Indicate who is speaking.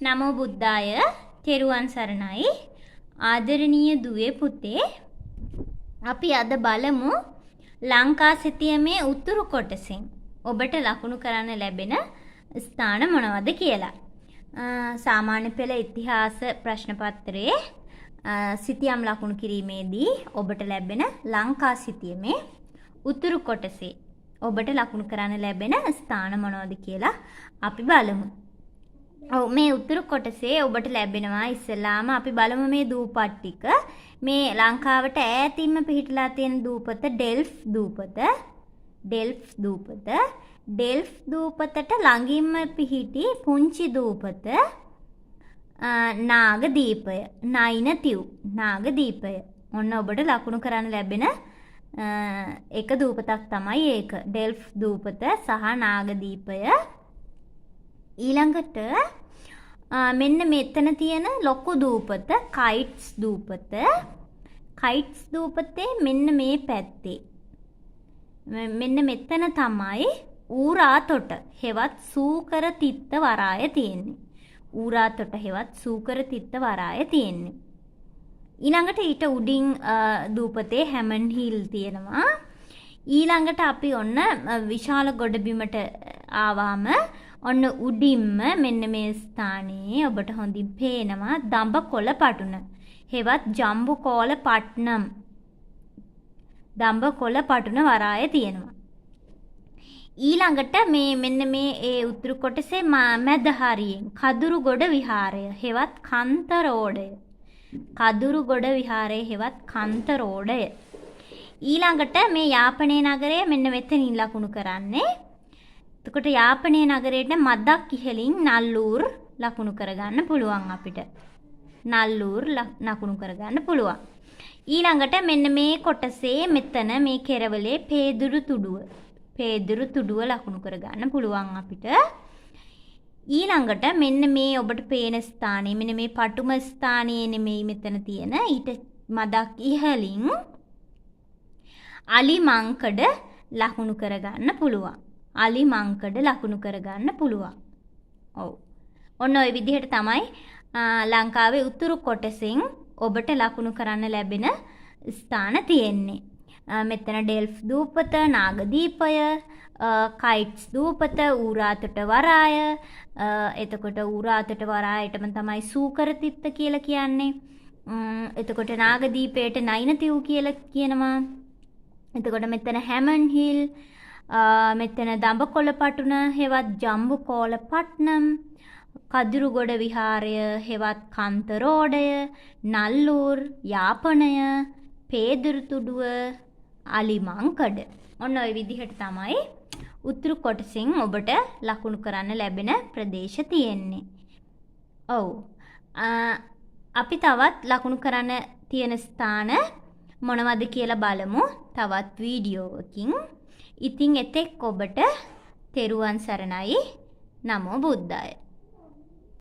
Speaker 1: නමෝ බුද්ධාය තෙරුවන් සරණයි ආදරණීය දුවේ පුතේ අපි අද බලමු ලංකා සිතියමේ උතුරු කොටසෙන් ඔබට ලකුණු කරන්න ලැබෙන ස්ථාන මොනවද කියලා. සාමාන්‍ය පෙළ ඉතිහාස ප්‍රශ්න පත්‍රයේ සිතියම් ලකුණු කිරීමේදී ඔබට ලැබෙන ලංකා සිතියමේ උතුරු කොටසේ ඔබට ලකුණු කරන්න ලැබෙන ස්ථාන මොනවද කියලා අපි බලමු. මේ උතුරු කොටසේ ඔබට ලැබෙනවා ඉස්සෙල්ලාම අපි බලමු මේ දූපත් ටික. මේ ලංකාවට ඈතින්ම පිහිටලා තියෙන දූපත ඩෙල්ෆ් දූපත. ඩෙල්ෆ් දූපතට ළඟින්ම පිහිටි පුංචි දූපත නාගදීපය. නයිනතිව් නාගදීපය. ඔන්න ඔබට ලකුණු කරන්න ලැබෙන එක දූපතක් තමයි ඒක. ඩෙල්ෆ් දූපත සහ නාගදීපය. ඊළඟට මෙන්න මෙතන තියෙන ලොකු දූපත කයිට්ස් දූපත. කයිට්ස් දූපතේ මෙන්න මේ පැත්තේ මෙන්න මෙතන තමයි ඌරාතොට හෙවත් සූකර තිත්ත වරාය තියෙන්නේ. ඌරාතොට හෙවත් සූකර තිත්ත වරාය තියෙන්නේ. ඊළඟට ඊට උඩින් දූපතේ හැමන් හිල් තියෙනවා. ඊළඟට අපි ඔන්න විශාල ගොඩබිමට ආවාම ඔන්න උඩින්ම මෙන්න මේ ස්ථානයේ ඔබට හොඳින් පේනවා දඹකොළ පටුන. හෙවත් ජම්බුකෝල පට්නම්. දඹකොළ පටුන වරාය තියෙනවා. ඊළඟට මේ මෙන්න මේ ඒ උතුරු කොටසේ මැද හරියෙන් කදුරුගොඩ විහාරය හෙවත් කන්තරෝඩය. කදුරුගොඩ විහාරය හෙවත් කන්තරෝඩය. ඊළඟට මේ යාපනයේ නගරය මෙන්න මෙතනින් ලකුණු කරන්නේ. එතකොට යාපනයේ නගරයට මදක් ඉහළින් නල්ලූර් ලකුණු කරගන්න පුළුවන් අපිට. නල්ලූර් ලකුණු කරගන්න පුළුවන්. ඊළඟට මෙන්න මේ කොටසේ මෙතන මේ කෙරවලේ පේදුරු තුඩුව ලකුණු කරගන්න පුළුවන් අපිට. ඊළඟට මෙන්න මේ ඔබට පේන ස්ථානයේ මෙන්න මේ පටුම ස්ථානයේ නෙමෙයි මෙතන තියෙන ඊට මදක් ඉහළින් අලිමංකඩ ලකුණු කරගන්න පුළුවන්. අලිමංකඩ ලකුණු කරගන්න පුළුවන්. ඔව්. ඔන්න ඔය විදිහට තමයි ලංකාවේ උතුරු කොටසෙන් ඔබට ලකුණු කරන්න ලැබෙන ස්ථාන තියෙන්නේ. මෙතන ඩෙල්ෆ් දූපත, නාගදීපය, කයිට්ස් දූපත, ඌරාතොට වරාය. එතකොට ඌරාතොට වරායටම තමයි සූකරතිත්ත කියලා කියන්නේ. එතකොට නාගදීපයට නයිනතිව් කියලා කියනවා. එතකොට මෙතන හැමන් හිල්, මෙතන දඹකොළ පටුන හෙවත් ජම්බුකෝල පට්නම්, කදුරුගොඩ විහාරය හෙවත් කන්තරෝඩය, නල්ලූර්, යාපනය, පේදුරුතුඩුව, අලිමංකඩ. ඔන්න ඔය විදිහට තමයි උතුරු කොටසින් ඔබට ලකුණු කරන්න ලැබෙන ප්‍රදේශ තියෙන්නේ. ඔව්. අපි තවත් ලකුණු කරන්න තියෙන ස්ථාන මොනවද කියලා බලමු තවත් වීඩියෝවකින්. ඉතින් එතෙක් ඔබට තෙරුවන් සරණයි. නමෝ බුද්ධාය.